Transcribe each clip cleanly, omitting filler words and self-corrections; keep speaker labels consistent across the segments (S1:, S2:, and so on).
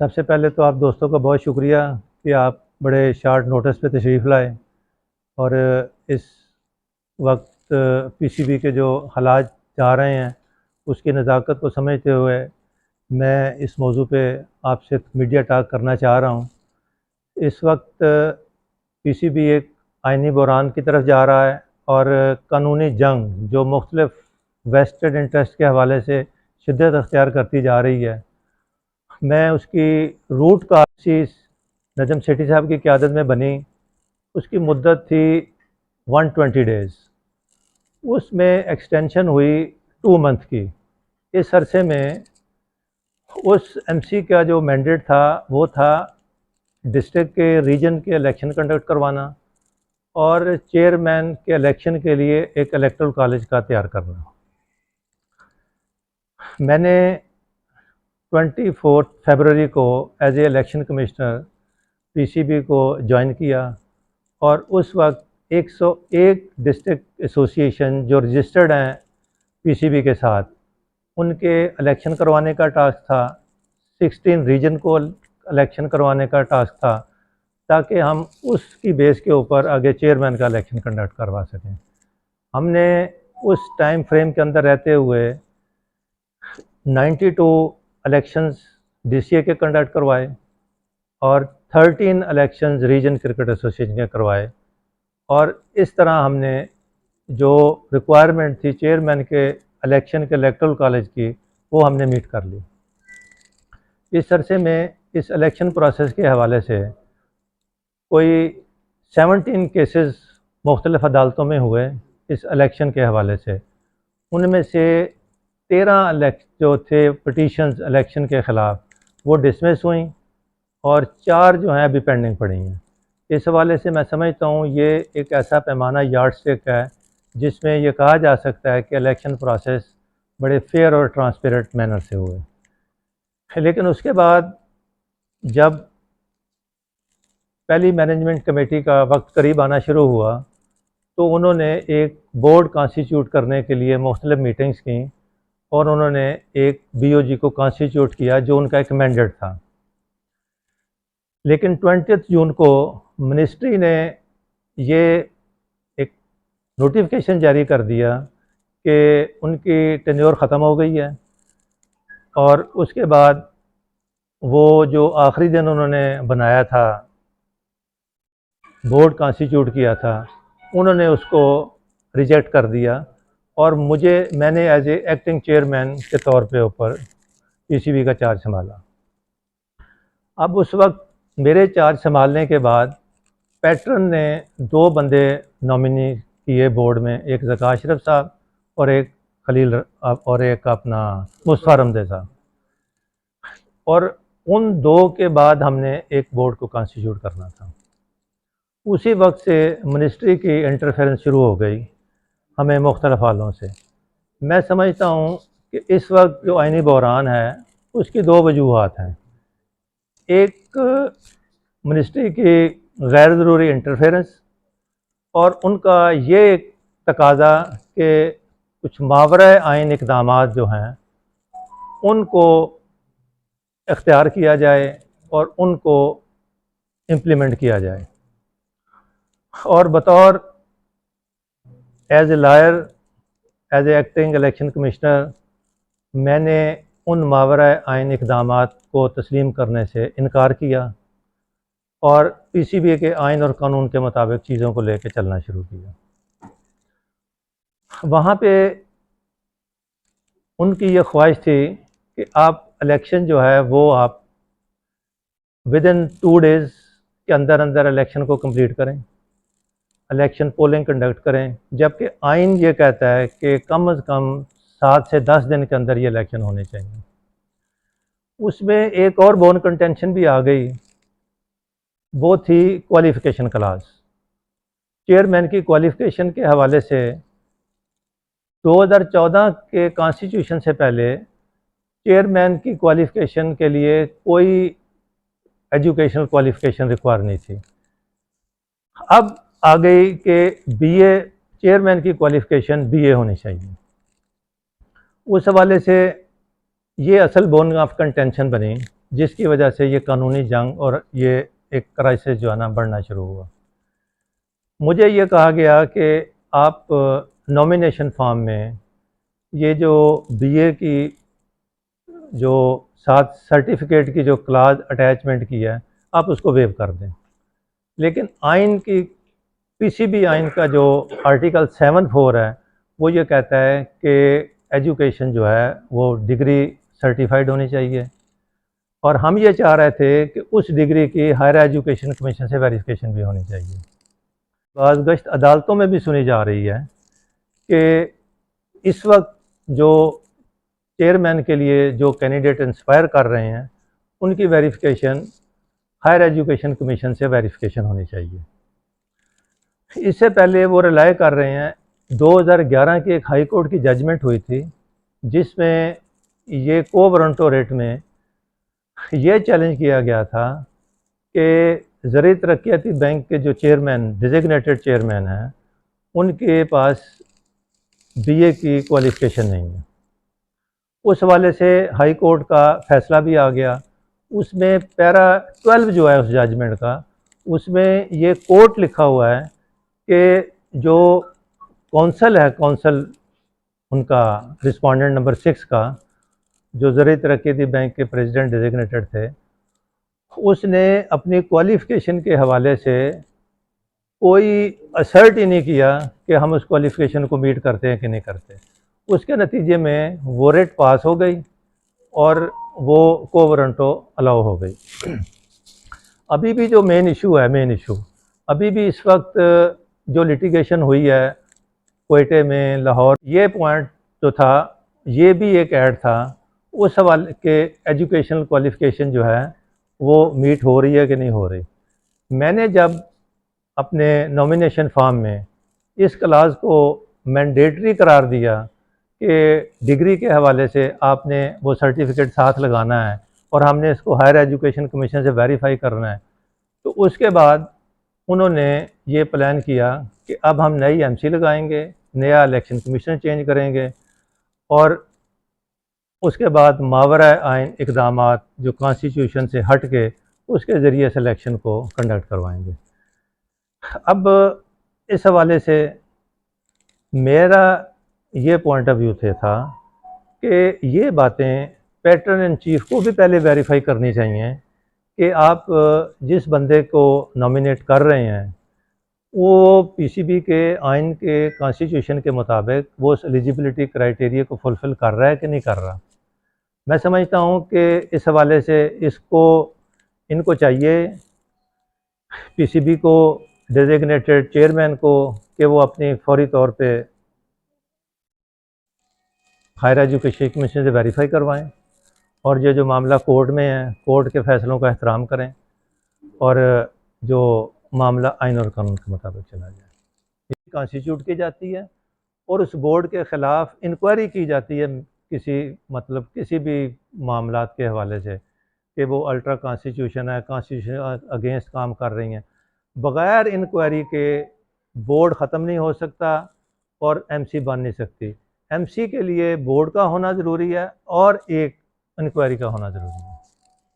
S1: सबसे पहले तो आप दोस्तों का बहुत शुक्रिया कि आप बड़े शार्ट नोटिस पे तशरीफ़ लाए और इस वक्त पीसीबी के जो हालात जा रहे हैं उसकी नज़ाकत को समझते हुए मैं इस मौजू पे आपसे मीडिया टॉक करना चाह रहा हूँ। इस वक्त पीसीबी एक आइनी बहरान की तरफ जा रहा है और कानूनी जंग जो मुख्तलिफ वेस्टेड इंटरेस्ट के हवाले से शिद्दत अख्तियार करती जा रही है, मैं उसकी रूट काज़ नजम सेठी साहब की क़यादत में बनी। उसकी मुद्दत थी 120 डेज़। उसमें एक्सटेंशन हुई 2 मंथ की। इस अरसे में उस एमसी का जो मैंडेट था वो था डिस्ट्रिक्ट के रीजन के इलेक्शन कंडक्ट करवाना और चेयरमैन के इलेक्शन के लिए एक इलेक्टोरल कॉलेज का तैयार करना। मैंने 24 फरवरी को as a election commissioner PCB को ज्वाइन किया और उस वक्त 101 डिस्ट्रिक्ट एसोसिएशन जो रजिस्टर्ड हैं पीसीबी के साथ, उनके इलेक्शन करवाने का टास्क था। 16 रीजन को इलेक्शन करवाने का टास्क था ताकि हम उसकी बेस के ऊपर आगे चेयरमैन का इलेक्शन कंडक्ट करवा सकें। हमने उस टाइम फ्रेम के अंदर रहते हुए 92 इलेक्शंस डीसीए के कंडक्ट करवाए और 13 इलेक्शंस रीजन क्रिकेट एसोसिएशन के करवाए और इस तरह हमने जो रिक्वायरमेंट थी चेयरमैन के इलेक्शन के इलेक्टोरल कॉलेज की वो हमने मीट कर ली। इस अरसे में इस इलेक्शन प्रोसेस के हवाले से कोई 17 केसेस मुख्तलिफ अदालतों में हुए इस इलेक्शन के हवाले से। उनमें से 13 जो थे पिटीशंस इलेक्शन के ख़िलाफ़ वो डिसमिस हुई और 4 जो हैं अभी पेंडिंग पड़ी हैं। इस हवाले से मैं समझता हूँ ये एक ऐसा पैमाना यार्ड स्टिक है जिसमें ये कहा जा सकता है कि इलेक्शन प्रोसेस बड़े फेयर और ट्रांसपेरेंट मैनर से हुए। लेकिन उसके बाद जब पहली मैनेजमेंट कमेटी का वक्त करीब आना शुरू हुआ तो उन्होंने एक बोर्ड कॉन्स्टिट्यूट करने के लिए मुख्तलिफ मीटिंग्स की और उन्होंने एक बीओजी को कॉन्स्टिट्यूट किया जो उनका एक मैंडेट था। लेकिन 20 जून को मिनिस्ट्री ने ये एक नोटिफिकेशन जारी कर दिया कि उनकी टेन्योर ख़त्म हो गई है और उसके बाद वो जो आखिरी दिन उन्होंने बनाया था, बोर्ड कॉन्स्टिट्यूट किया था, उन्होंने उसको रिजेक्ट कर दिया और मैंने एज ए एक्टिंग चेयरमैन के तौर पे ऊपर पीसीबी का चार्ज संभाला। अब उस वक्त मेरे चार्ज संभालने के बाद पैटर्न ने 2 बंदे नॉमिनी किए बोर्ड में, एक ज़का अशरफ साहब और एक खलील और एक अपना मुस्तफ़ा रमज़े साहब, और उन 2 के बाद हमने एक बोर्ड को कॉन्स्टिट्यूट करना था। उसी वक्त से मिनिस्ट्री की इंटरफेरेंस शुरू हो गई हमें मुख्तलिफ हालों से। मैं समझता हूँ कि इस वक्त जो आइनी बहरान है उसकी 2 वजूहात हैं। एक मिनिस्ट्री की गैर ज़रूरी इंटरफेरेंस और उनका ये एक तकाज़ा कि कुछ मावरा आइन इक़दामात जो हैं उनको इख्तियार किया जाए और उनको इम्प्लीमेंट किया जाए। और बतौर as a lawyer, as a acting election commissioner, मैंने उन मावरा आइन इक़दामात को तस्लीम करने से इनकार किया और पीसीबी के आइन और कानून के मुताबिक चीज़ों को लेकर चलना शुरू किया। वहाँ पे उनकी ये ख्वाहिश थी कि आप इलेक्शन जो है वो आप विदिन 2 डेज़ के अंदर अंदर इलेक्शन को कंप्लीट करें, इलेक्शन पोलिंग कंडक्ट करें, जबकि आइन ये कहता है कि कम से कम 7 से 10 दिन के अंदर ये इलेक्शन होने चाहिए। उसमें एक और बोन कंटेंशन भी आ गई, वो थी क्वालिफ़िकेशन क्लास। चेयरमैन की क्वालिफ़िकेशन के हवाले से 2014 के कॉन्स्टिट्यूशन से पहले चेयरमैन की क्वालिफ़िकेशन के लिए कोई एजुकेशनल क्वालिफ़िकेशन रिक्वायर नहीं थी। अब आ गई कि बीए, चेयरमैन की क्वालिफ़िकेशन बीए होनी चाहिए। उस हवाले से ये असल बोन ऑफ कंटेंशन बनी जिसकी वजह से ये कानूनी जंग और ये एक क्राइसिस जो है ना बढ़ना शुरू हुआ। मुझे ये कहा गया कि आप नॉमिनेशन फॉर्म में ये जो बीए की जो साथ सर्टिफिकेट की जो क्लास अटैचमेंट की है आप उसको वेव कर दें। लेकिन आइन की पीसीबी आइन का जो आर्टिकल 7(4) है वो ये कहता है कि एजुकेशन जो है वो डिग्री सर्टिफाइड होनी चाहिए, और हम ये चाह रहे थे कि उस डिग्री की हायर एजुकेशन कमीशन से वेरिफिकेशन भी होनी चाहिए। बाज़ अदालतों में भी सुनी जा रही है कि इस वक्त जो चेयरमैन के लिए जो कैंडिडेट इंस्पायर कर रहे हैं उनकी वेरिफिकेशन हायर एजुकेशन कमीशन से वेरिफिकेशन होनी चाहिए। इससे पहले वो रिलाय कर रहे हैं 2011 की एक हाई कोर्ट की जजमेंट हुई थी जिसमें ये को वारंटो रेट में ये चैलेंज किया गया था कि ज़रूरी तरक्याती बैंक के जो चेयरमैन डिजिग्नेटेड चेयरमैन हैं उनके पास बीए की क्वालिफ़िकेशन नहीं है। उस हवाले से हाई कोर्ट का फैसला भी आ गया। उसमें पैरा 12 जो है उस जजमेंट का, उसमें ये कोर्ट लिखा हुआ है कि जो कौंसल है, कौंसल उनका रिस्पोंडेंट नंबर 6 का जो ज़रूरी तरक्याती बैंक के प्रेसिडेंट डिजिग्नेटेड थे, उसने अपनी क्वालिफ़िकेशन के हवाले से कोई असर्ट ही नहीं किया कि हम उस क्वालिफ़िकेशन को मीट करते हैं कि नहीं करते। उसके नतीजे में वो रेट पास हो गई और वो को वारंटो अलाउ हो गई। अभी भी जो मेन इशू है, मेन इशू अभी भी इस वक्त जो लिटिगेशन हुई है कोयटे में, लाहौर, ये पॉइंट जो था ये भी एक ऐड था उस सवाल के एजुकेशनल क्वालिफ़िकेशन जो है वो मीट हो रही है कि नहीं हो रही। मैंने जब अपने नॉमिनेशन फॉर्म में इस क्लास को मैंडेटरी करार दिया कि डिग्री के हवाले से आपने वो सर्टिफिकेट साथ लगाना है और हमने इसको हायर एजुकेशन कमीशन से वेरीफाई करना है, तो उसके बाद उन्होंने ये प्लान किया कि अब हम नई एमसी लगाएंगे, नया इलेक्शन कमीशन चेंज करेंगे और उसके बाद मावरा आइन इकदाम जो कॉन्स्टिट्यूशन से हट के उसके ज़रिए सिलेक्शन को कंडक्ट करवाएंगे। अब इस हवाले से मेरा ये पॉइंट ऑफ व्यू थे था कि ये बातें पैटर्न इन चीफ को भी पहले वेरीफाई करनी चाहिए कि आप जिस बंदे को नॉमिनेट कर रहे हैं वो पीसीबी के आइन के कॉन्स्टिट्यूशन के मुताबिक वो उस एलिजिबिलिटी क्राइटेरिया को फुलफ़िल कर रहा है कि नहीं कर रहा। मैं समझता हूँ कि इस हवाले से इसको इनको चाहिए पीसीबी को, डेजिग्नेटेड चेयरमैन को, कि वो अपनी फौरी तौर पे हायर एजुकेशन कमीशन से वेरीफाई करवाएं और ये जो मामला कोर्ट में है कोर्ट के फ़ैसलों का एहतराम करें और जो मामला आइन और कानून के मुताबिक चला जाए। ये कॉन्स्टिट्यूट की जाती है और उस बोर्ड के ख़िलाफ़ इंक्वायरी की जाती है किसी भी मामलात के हवाले से कि वो अल्ट्रा कॉन्स्टिट्यूशन है, कॉन्स्टिट्यूशन अगेंस्ट काम कर रही हैं। बग़ैर इंक्वायरी के बोर्ड ख़त्म नहीं हो सकता और एमसी बन नहीं सकती। एमसी के लिए बोर्ड का होना ज़रूरी है और एक इंक्वायरी का होना ज़रूरी है।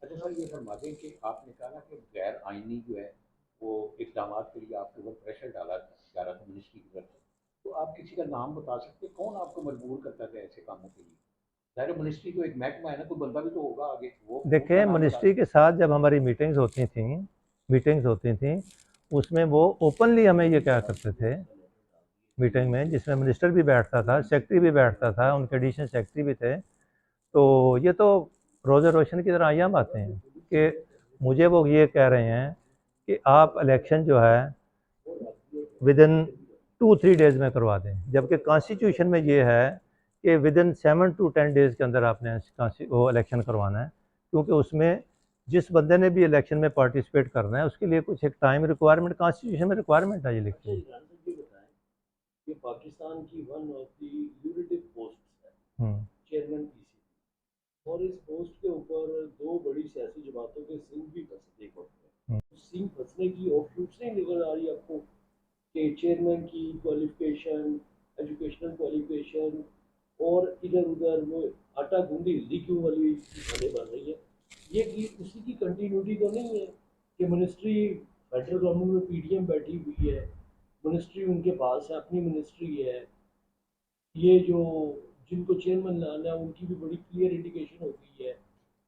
S2: अच्छा सर, ये फरमा दें कि आपने कहा ना कि गैर आइनी जो है वो इकदाम के लिए आपके ऊपर प्रेशर डाला जा रहा था मिनिस्ट्री की तरफ से, तो आप किसी का नाम बता सकते हैं कौन आपको मजबूर करता था ऐसे कामों के लिए? ज़ाहिर मिनिस्ट्री को एक महकमा है ना, कोई बंदा भी तो होगा आगे, वो उसका
S1: देखें,
S2: नाम बता
S1: मिनिस्ट्री के
S2: सकते
S1: साथ जब हमारी मीटिंग्स होती थी उसमें वो ओपनली हमें ये क्या करते थे मीटिंग में, जिसमें मिनिस्टर भी बैठता था, सेक्रेटरी भी बैठता था, उनके एडिशनल सेक्रेटरी भी थे। तो ये तो रोज़ रोशन की तरह आयाम बातें हैं कि मुझे वो ये कह रहे हैं कि आप इलेक्शन जो है विद इन 2-3 डेज़ में करवा दें, जबकि कॉन्स्टिट्यूशन में ये है कि विद इन 7 to 10 डेज़ के अंदर आपने वो इलेक्शन करवाना है, क्योंकि उसमें जिस बंदे ने भी इलेक्शन में पार्टिसिपेट करना है उसके लिए कुछ एक टाइम रिक्वायरमेंट कॉन्स्टिट्यूशन में रिक्वायरमेंट है ये लिखी है।
S2: ये पाकिस्तान की वन ऑफ द यूरेटिव पोस्ट है,
S1: हम्म,
S2: चेयरमैन पीसीबी, और इस पोस्ट के ऊपर दो बड़ी सियासी जमातों के सिंह भी फंसे एक वक्त
S1: हम्म।
S2: में। सिंह फंसने की ऑप्शंस नहीं नजर आ रही आपको कि चेयरमैन की क्वालिफिकेशन, एजुकेशनल क्वालिफिकेशन और इधर उधर वो आटा गूंदी लिखी वाली बातें बन रही है।
S3: ये कि उसी की कंटिन्यूटी तो नहीं है कि मिनिस्ट्री फेडरल गवर्नमेंट में पीडीएम बैठी हुई है, मिनिस्ट्री उनके पास है, अपनी मिनिस्ट्री है। ये जो जिनको चेयरमैन लाना है उनकी भी बड़ी क्लियर इंडिकेशन होती है।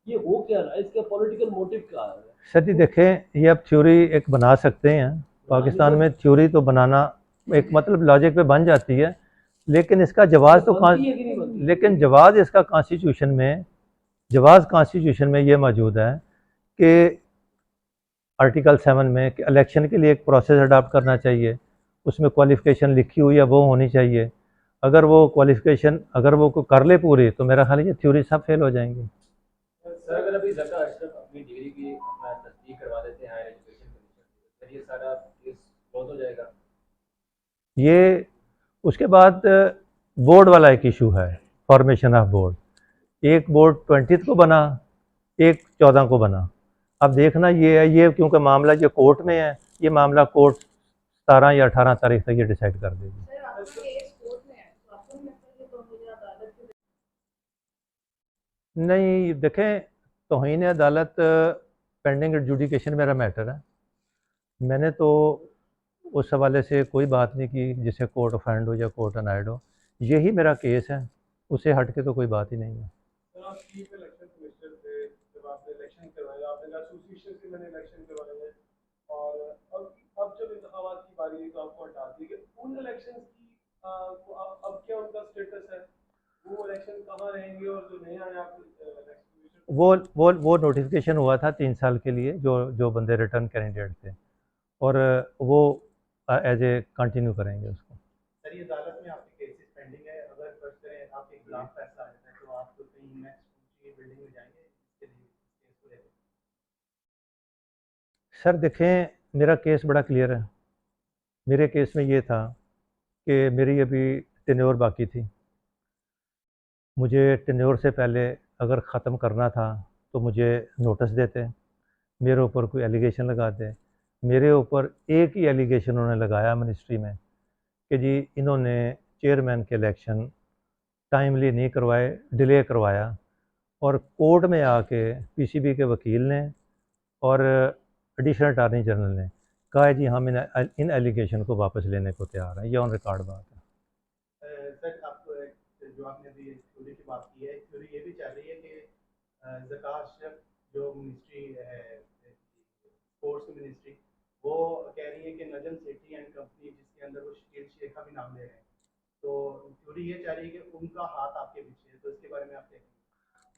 S3: ये हो क्या रहा है, इसका पॉलिटिकल मोटिव क्या है?
S1: सर जी देखें, ये अब थ्योरी एक बना सकते हैं, पाकिस्तान में थ्योरी तो बनाना एक मतलब लॉजिक पे बन जाती है, लेकिन इसका जवाब तो
S3: बनती है कि नहीं बनती?
S1: लेकिन जवाब इसका कॉन्स्टिट्यूशन में, जवाब कॉन्स्टिट्यूशन में ये मौजूद है कि आर्टिकल 7 में कि इलेक्शन के लिए एक प्रोसेस अडॉप्ट करना चाहिए, उसमें क्वालिफिकेशन लिखी हुई है वो होनी चाहिए। अगर वो क्वालिफिकेशन अगर वो को कर ले पूरी, तो मेरा ख्याल है ये थ्योरी सब फेल हो जाएंगी।
S4: सर अगर अभी ज़का अशरफ अपनी डिग्री की अपना तस्दीक करवा देते हैं हायर एजुकेशन कमीशन से, फिर ये सारा केस क्लोज हो जाएगा?
S1: ये उसके बाद बोर्ड वाला एक इशू है, फॉर्मेशन ऑफ बोर्ड। एक बोर्ड 20 को बना, एक 14 को बना। अब देखना ये है, ये क्योंकि मामला ये कोर्ट में है, ये मामला कोर्ट 17 या 18 तारीख तक ये डिसाइड कर देगी। नहीं देखें, तौहीन अदालत पेंडिंग एडजुडिकेशन मेरा मैटर है। मैंने तो उस हवाले से कोई बात नहीं की जिसे कोर्ट ऑफेंड हो या कोर्ट अनाइड हो, यही मेरा केस है, उससे हट के तो कोई बात ही नहीं है।
S5: सर आप चीफ इलेक्शन कमिश्नर थे, जब आपने इलेक्शन करवाए आपने कहा एसोसिएशन से मैंने इलेक्शन करवाए हैं, और अब जब इंतखाबात की बारी है तो आपको हटा दिए गए उन इलेक्शन की। अब क्या उनका स्टेटस है, वो इलेक्शन कहाँ रहेंगे, और जो नए आए आप इलेक्शन कमीशन?
S1: वो नोटिफिकेशन हुआ था 3 साल के लिए, जो जो बंदे रिटर्न कैंडिडेट थे, और वो एज ए कंटिन्यू करेंगे उसको।
S6: सर ये अदालत में आपके केसेस पेंडिंग है, अगर फर्स्ट करें आपके खिलाफ फैसला आ जाता है तो आप तो कहीं नेक्स्ट ऊंची बिल्डिंग में जाएंगे इसके लिए केस को लेकर?
S1: सर देखें, मेरा केस बड़ा क्लियर है। मेरे केस में ये था कि मेरी अभी टेन्योर बाकी थी, मुझे टेन्योर से पहले अगर ख़त्म करना था तो मुझे नोटिस देते, मेरे ऊपर कोई एलिगेशन लगाते। मेरे ऊपर एक ही एलिगेशन उन्होंने लगाया मिनिस्ट्री में कि जी इन्होंने चेयरमैन के इलेक्शन टाइमली नहीं करवाए, डिले करवाया, और कोर्ट में आके पीसीबी के वकील ने और एडिशनल अटार्नी जनरल ने कहा है जी हम इन एलिगेशन को वापस लेने को तैयार हैं। ये ऑन रिकॉर्ड बात है।
S6: सर आप जो आपने अभी थ्योरी की बात की है, थ्योरी ये भी चल रही है कि ज़का अशरफ जो मिनिस्ट्री है, स्पोर्ट्स की मिनिस्ट्री, वो कह रही है कि नजम सेठी एंड कंपनी जिसके अंदर वो शकील शेख का भी नाम ले रहे हैं, तो थ्योरी ये चाह रही है कि उनका हाथ आपके पीछे है, तो इसके बारे में आप क्या कहेंगे?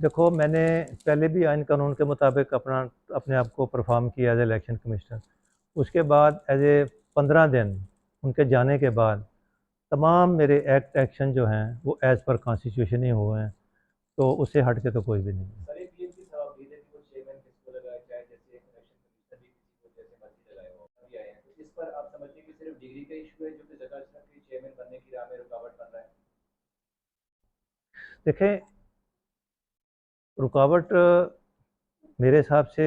S1: देखो, मैंने पहले भी आइन कानून के मुताबिक अपने आप को परफॉर्म किया एज इलेक्शन कमिश्नर। उसके बाद एज ए 15 दिन उनके जाने के बाद तमाम मेरे एक्शन जो हैं वो एज़ पर कॉन्स्टिट्यूशन ही हुए हैं, तो उससे हट के तो कोई भी नहीं है।
S4: सर एक पीएम की सवाल भी है कि वो चेयरमैन किसको लगाया जाए, जैसे एक इलेक्शन कमीशन भी किसी को जैसे मर्जी लगाए हो अभी आए हैं, तो इस पर आप समझिए कि सिर्फ डिग्री का इशू है जो कि ज़का अशरफ के चेयरमैन बनने की राह में रुकावट बन रहा है?
S1: देखें, रुकावट मेरे हिसाब से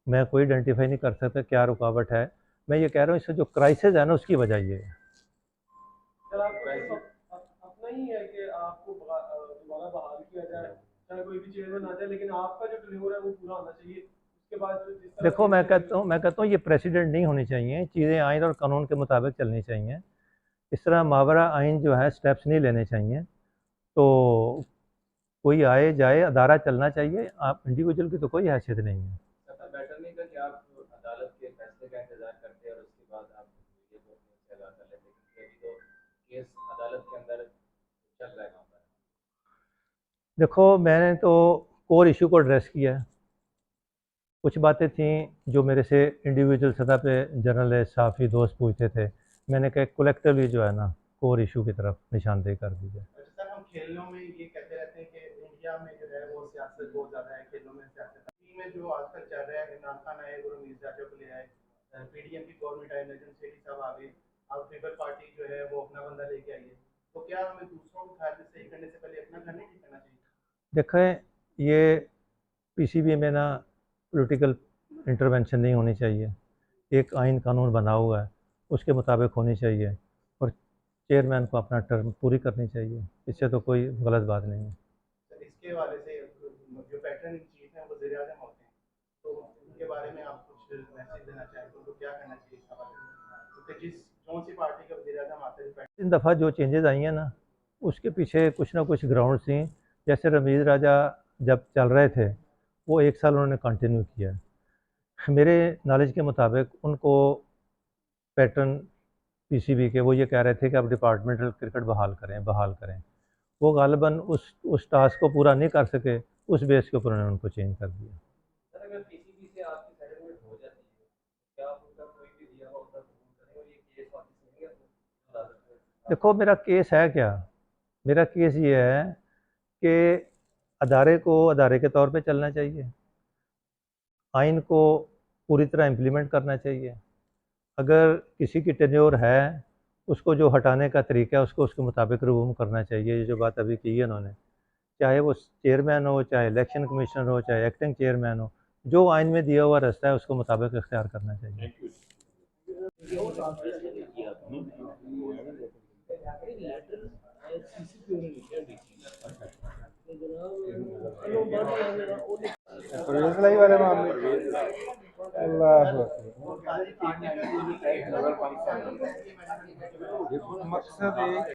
S1: मैं कोई आइडेंटिफाई नहीं कर सकता क्या रुकावट है। मैं ये कह रहा हूँ इससे जो क्राइसिस है ना उसकी वजह ये है।
S5: सर आपका सिर्फ अपना ही है कि आपको दोबारा बहाल किया जाए, चाहे कोई भी चेयरमैन आ जाए, लेकिन आपका जो टेन्योर है वो पूरा होना चाहिए, उसके बाद जो जिस तरह
S1: देखो, मैं कहता हूँ ये प्रेसिडेंट नहीं होनी चाहिए, चीज़ें आइन और कानून के मुताबिक चलनी चाहिए। इस तरह मावरा आइन जो है स्टेप्स नहीं लेने चाहिए। तो कोई आए जाए, अदारा चलना चाहिए, आप इंडिविजुअल की तो कोई हैसियत नहीं है।
S4: सर बेटर नहीं था कि आप अदालत के फैसले का इंतजार करते और उसके बाद आप ये को अपने से अदा कर लेते, क्योंकि अभी तो केस अदालत के अंदर चल रहा है मामला।
S1: देखो, मैंने तो कोर इशू को एड्रेस किया है। कुछ बातें थीं जो मेरे से इंडिविजुअल सतह पे जर्नलिस्ट, साफ़ी, दोस्त पूछते थे, मैंने कहा कलेक्टिवली जो है ना कोर इशू की तरफ निशानदेही कर दी जाए।
S6: अच्छा सर, हम खेलों में ये कहते रहते हैं कि इंडिया में जो है वो सियासत बहुत ज़्यादा है, खेलों में सियासत में जो आजकल चल रहा है, इमरान खान आए, गुरु मीर जाटो को ले आए, पीडीएम की गवर्नमेंट आई, नजम सेठी साहब आ गए, अब पीपल पार्टी जो है वो अपना बंदा लेके आई है, तो क्या हमें दूसरों को ख्याल सही करने से पहले अपना घर नहीं ठीक करना चाहिए?
S1: देखें, ये पीसीबी में ना पॉलिटिकल इंटरवेंशन नहीं होनी चाहिए। एक आइन कानून बना हुआ है, उसके मुताबिक होनी चाहिए, और चेयरमैन को अपना टर्म पूरी करनी चाहिए। इससे तो कोई गलत बात नहीं है।
S6: तो इसके हवाले से जो पैटर्न इन चीफ हैं वो वज़ीर आज़म होते हैं, मैसेज देना चाहें तो उनको क्या करना चाहिए इस हवाले से, क्योंकि जिस कौन सी पार्टी का वज़ीर आज़म आते हैं
S1: इन दफ़ा जो चेंजेस आई हैं ना, उसके पीछे कुछ ना कुछ ग्राउंड थी। जैसे रमीज़ राजा जब चल रहे थे, वो 1 साल उन्होंने कंटिन्यू किया। मेरे नॉलेज के मुताबिक उनको पैटर्न पीसीबी के वो ये कह रहे थे कि अब डिपार्टमेंटल क्रिकेट बहाल करें। वो गालिबन उस टास्क को पूरा नहीं कर सके, उस बेस के ऊपर उन्होंने उनको चेंज कर दिया।
S4: सर अगर पीसीबी से आपकी सेटलमेंट हो जाती है, क्या आप उनका कोई भी दिया हुआ ऑर्डर कबूल करें और ये केस वापस लेंगे अपने?
S1: देखो मेरा केस है क्या, मेरा केस ये है कि अदारे को अदारे के तौर पे चलना चाहिए, आइन को पूरी तरह इम्प्लीमेंट करना चाहिए। अगर किसी की टेन्योर है, उसको जो हटाने का तरीका है उसको उसके मुताबिक रिमूव करना चाहिए। ये जो बात अभी की है उन्होंने, चाहे वो चेयरमैन हो, चाहे इलेक्शन कमिश्नर हो, चाहे एक्टिंग चेयरमैन हो, जो आइन में दिया हुआ रास्ता है उसको मुताबिक इख्तियार करना चाहिए।
S3: लेटर सीसी पे उन्हें लिखा डीसी तो जनाब हेलो बात
S7: परवेज लाई वाले मामले अल्लाह
S6: वो सारी पार्टी का
S7: मकसद एक